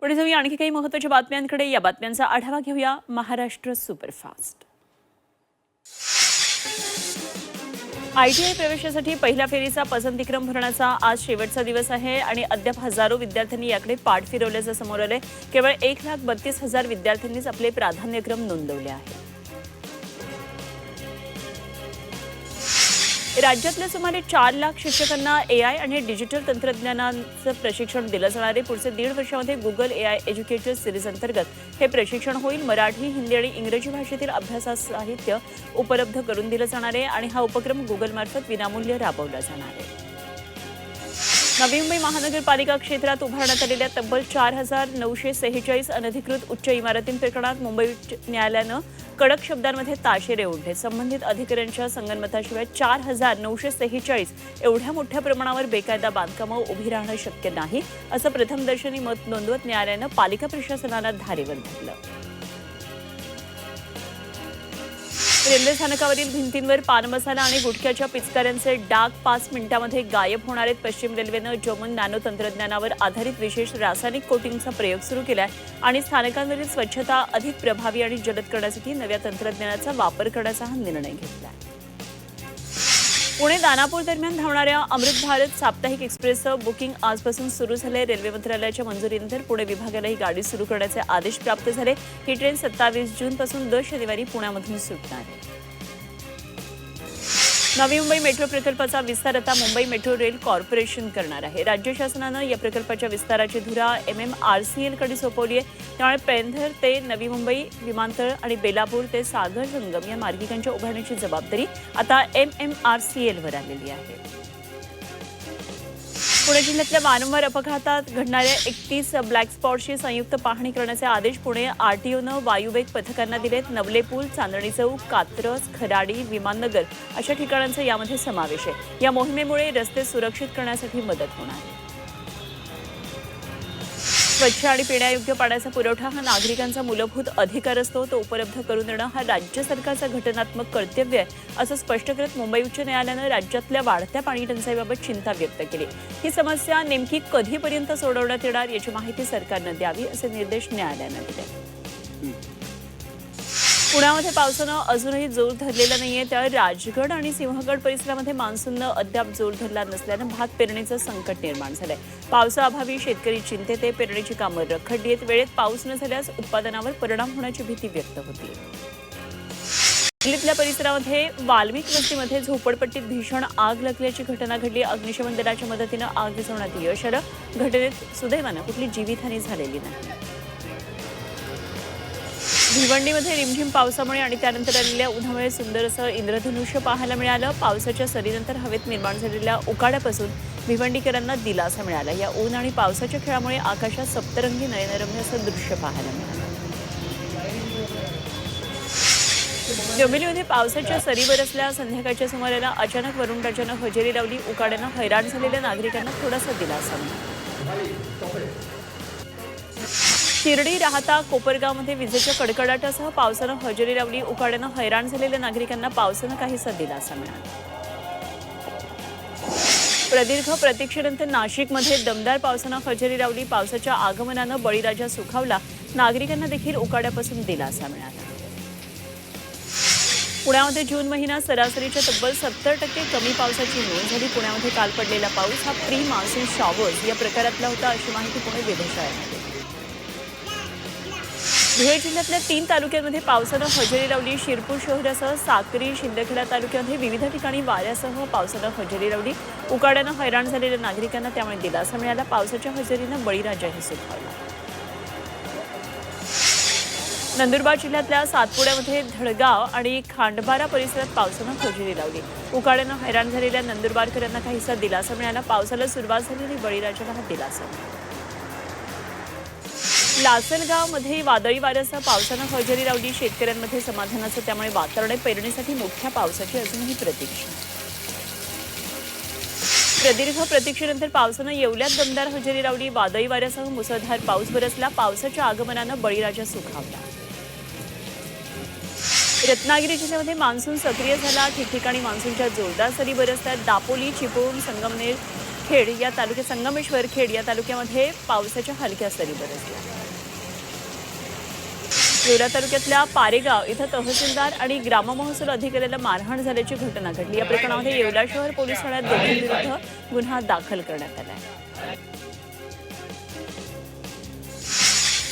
पुढे जाऊया आणखी काही महत्त्वाच्या बातम्यांकडे। या बातम्यांचा आढावा घेऊया महाराष्ट्र सुपरफास्ट। ITI प्रवेशासाठी पहिल्या फेरीचा पसंतीक्रम भरण्याचा आज शेवटचा दिवस आहे आणि अद्याप हजारो विद्यार्थ्यांनी याकडे पाठ फिरवल्याचं समोर आलंय। केवळ 1,32,000 विद्यार्थ्यांनीच आपले प्राधान्यक्रम नोंदवले आहेत। राज्यातल्या सुमारे 4 लाख शिक्षकांना AI आणि डिजिटल तंत्रज्ञानाचं प्रशिक्षण दिलं जाणार आहे। पुढचे 1.5 वर्षामध्ये गुगल AI एज्युकेटर सिरीज अंतर्गत हे प्रशिक्षण होईल। मराठी, हिंदी आणि इंग्रजी भाषेतील अभ्यास साहित्य उपलब्ध करून दिलं जाणार आहे आणि हा उपक्रम गुगलमार्फत विनामूल्य राबवला जाणार आहे। नवी मुंबई महानगरपालिका क्षेत्रात उभारण्यात आलेल्या तब्बल 4,946 अनधिकृत उच्च इमारतींप्रकरणात मुंबई उच्च न्यायालयानं कडक शब्दांमध्ये ताशेरे ओढले। संबंधित अधिकाऱ्यांच्या संगनमताशिवाय 4,946 एवढ्या मोठ्या प्रमाणावर बेकायदा बांधकामं उभी राहणं शक्य नाही, असं प्रथमदर्शनी मत नोंदवत न्यायालयानं पालिका प्रशासनाला धारेवर धरलं। रेल्वे स्थानकावरील भिंतींवर पान मसाला आणि गुटख्याच्या पिचकाऱ्यांचे डाग 5 मिनिटांमध्ये गायब होणार आहेत। पश्चिम रेल्वेनं जर्मन नॅनो तंत्रज्ञानावर आधारित विशेष रासायनिक कोटिंगचा प्रयोग सुरू केलाय आणि स्थानकांवरील स्वच्छता अधिक प्रभावी आणि जलद करण्यासाठी नव्या तंत्रज्ञानाचा वापर करण्याचा हा निर्णय घेतलाय। पुणे दानापूर दरम्यान धावणाऱ्या अमृत भारत साप्ताहिक एक्सप्रेसचं बुकिंग आजपासून सुरू झालंय। रेल्वे मंत्रालयाच्या मंजुरीनंतर पुणे विभागाला ही गाडी सुरू करण्याचे आदेश प्राप्त झाले। ही ट्रेन 27 जूनपासून दर शनिवारी पुण्यामधून सुटणार आहे। नवी मुंबई मेट्रो प्रकल्पाचा विस्तार आता मुंबई मेट्रो रेल कॉर्पोरेशन करणार आहे। राज्य शासनानं या प्रकल्पाच्या विस्ताराची धुरा MMRCL कडे सोपवली आहे। त्यामुळे पेंधर ते नवी मुंबई विमानतळ आणि बेलापूर ते सागर संगम या मार्गिकांच्या उभारणीची जबाबदारी आता MMRCL वर आलेली आहे। पुणे जिल्ह्यातल्या वारंवार अपघातात घडणाऱ्या 31 ब्लॅक स्पॉट्सची संयुक्त पाहणी करण्याचे आदेश पुणे RTOनं वायुवेग पथकांना दिलेत। नवले पूल, चांदणी चौक, कात्रज, खराडी, विमाननगर अशा ठिकाणांचा यामध्ये समावेश आहे। या मोहिमेमुळे रस्ते सुरक्षित करण्यासाठी मदत होणार आहे। स्वच्छ आणि पिण्यायोग्य पाण्याचा पुरवठा हा नागरिकांचा मूलभूत अधिकार असतो, तो उपलब्ध करून देणं हा राज्य सरकारचं घटनात्मक कर्तव्य आहे, असं स्पष्ट करत मुंबई उच्च न्यायालयानं राज्यातल्या वाढत्या पाणी टंचाईबाबत चिंता व्यक्त केली। ही समस्या नेमकी कधीपर्यंत सोडवण्यात येणार याची माहिती सरकारनं द्यावी, असे निर्देश न्यायालयानं दिले। पुण्यामध्ये पावसानं अजूनही जोर धरलेला नाहीये, त्यामुळे राजगड आणि सिंहगड परिसरामध्ये मान्सूननं अद्याप जोर धरला नसल्यानं भात पेरणीचं संकट निर्माण झालंय। पावसाअभावी शेतकरी चिंतेत आहे, पेरणीची कामं रखडली आहेत। वेळेत पाऊस न झाल्यास उत्पादनावर परिणाम होण्याची भीती व्यक्त होती। दिल्लीतल्या परिसरामध्ये वाल्मिक वस्तीमध्ये झोपडपट्टीत भीषण आग लागल्याची घटना घडली। अग्निशमन दलाच्या मदतीनं आग विझवण्यात यश आलं। घटनेत सुदैवानं कुठली जीवितहानी झालेली नाही। भिवंडीमध्ये रिमझिम पावसामुळे आणि त्यानंतर आलेल्या उन्हामुळे सुंदर असं इंद्रधनुष्य पाहायला मिळालं। पावसाच्या सरीनंतर हवेत निर्माण झालेल्या उकाड्यापासून भिवंडीकरांना दिलासा मिळाला। या ऊन आणि पावसाच्या खेळामुळे आकाशात सप्तरंगी नयनरम्य असं दृश्य पाहायला मिळालं। डोंबिवलीमध्ये पावसाच्या सरी बरसल्या। संध्याकाळच्या सुमाराला अचानक वरुणराजानं हजेरी लावली। उकाड्यानं हैराण झालेल्या नागरिकांना थोडासा दिलासा मिळाला। शिर्डी, राहता, कोपरगावमध्ये विजेच्या कडकडाटासह पावसानं हजेरी लावली। उकाड्यानं हैराण झालेल्या नागरिकांना पावसानं काहीसा दिलासा मिळाला। प्रदीर्घ प्रतीक्षेनंतर नाशिकमध्ये दमदार पावसानं हजेरी लावली। पावसाच्या आगमनानं बळीराजा सुखावला। नागरिकांना देखील उकाड्यापासून दिलासा मिळाला। पुण्यामध्ये जून महिना सरासरीच्या तब्बल 70% कमी पावसाची नोंद झाली। पुण्यामध्ये काल पडलेला पाऊस हा प्री मान्सून शॉवर्स या प्रकारातला होता, अशी माहिती पुणे वेधशाळेने दिली। धुळे जिल्ह्यातल्या 3 तालुक्यांमध्ये पावसानं हजेरी लावली। शिरपूर शहरासह साक्री, शिंदखेडा तालुक्यामध्ये विविध ठिकाणी वाऱ्यासह पावसानं हजेरी लावली। उकाड्यानं हैराण झालेल्या नागरिकांना त्यामुळे दिलासा मिळाला। पावसाच्या हजेरीनं बळीराजाही सुखावला। नंदुरबार जिल्ह्यातल्या सातपुड्यामध्ये धडगाव आणि खांडबारा परिसरात पावसानं हजेरी लावली। उकाड्यानं हैराण झालेल्या नंदुरबारकरांना काहीसा दिलासा मिळाला। पावसाला सुरुवात झालेली बळीराजाला हा दिलासा मिळाला। लासलगावमध्ये वादळी वाऱ्यासह पावसानं हजेरी लावली। शेतकऱ्यांमध्ये समाधानाचं त्यामुळे वातावरण आहे। पेरणीसाठी मोठ्या पावसाची अजूनही प्रतीक्षा। प्रदीर्घ प्रतीक्षेनंतर पावसानं येवल्यात दमदार हजेरी लावली। वादळी वाऱ्यासह मुसळधार पाऊस बरसला। पावसाच्या आगमनानं बळीराजा सुखावला। रत्नागिरी जिल्ह्यामध्ये मान्सून सक्रिय झाला। ठिकठिकाणी मान्सूनच्या जोरदार सरी बरसतात। दापोली, चिपळूण, संगमनेर, खेड या तालुक्यात संगमेश्वर खेड या तालुक्यामध्ये पावसाच्या हलक्या सरी बरसल्या. येवला तालुक्यातल्या पारेगाव इथं तहसीलदार आणि ग्राममहसूल अधिकाऱ्याला मारहाण झाल्याची घटना घडली. या प्रकरणामध्ये येवला शहर पोलीस ठाण्यात दोघांविरुद्ध गुन्हा दाखल करण्यात आला आहे.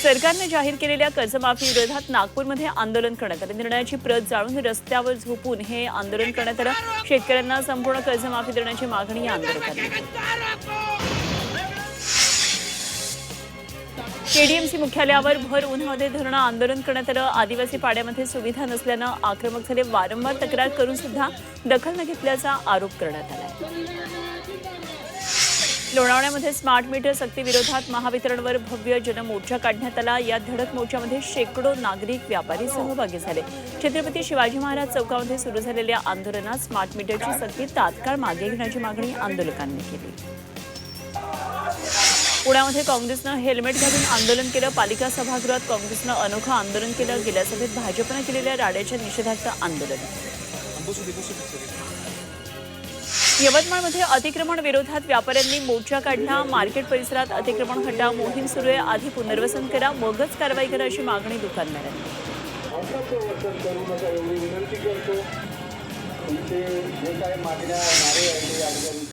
सरकारने जाहीर केलेल्या कर्जमाफी विरोधात नागपूरमध्ये आंदोलन करण्यात आले. निर्णयाची प्रत जाळून रस्त्यावर झोपून हे आंदोलन करण्यात आलं. शेतकऱ्यांना संपूर्ण कर्जमाफी देण्याची मागणी या आंदोलकांनी केली. केडीएमसी मुख्यालयावर भर उन्हामध्ये धरणं आंदोलन करण्यात आलं. आदिवासी पाड्यामध्ये सुविधा नसल्यानं आक्रमक झाले. वारंवार तक्रार करून सुद्धा दखल न घेतल्याचा आरोप करण्यात आला. लोणावळ्यामध्ये स्मार्ट मीटर सक्तीविरोधात महावितरणवर भव्य जनमोर्चा काढण्यात आला. या धडक मोर्चामध्ये शेकडो नागरिक व्यापारी सहभागी झाले. छत्रपती शिवाजी महाराज चौकामध्ये सुरू झालेल्या आंदोलनात स्मार्ट मीटरची सक्ती तात्काळ मागे घेण्याची मागणी आंदोलकांनी केली. पुण्यामध्ये काँग्रेसनं हेल्मेट घालून आंदोलन केलं. पालिका सभागृहात काँग्रेसनं अनोखं आंदोलन केलं. गेल्या सभेत भाजपनं केलेल्या राड्याच्या निषेधार्थ आंदोलन. यवतमाळमध्ये अतिक्रमण विरोधात व्यापाऱ्यांनी मोर्चा काढला. मार्केट परिसरात अतिक्रमण हटाव मोहीम सुरू आहे. आधी पुनर्वसन करा, मगच कारवाई करा अशी मागणी दुकानदारांनी. तुमचे जे काही मागण्या नारे आहेत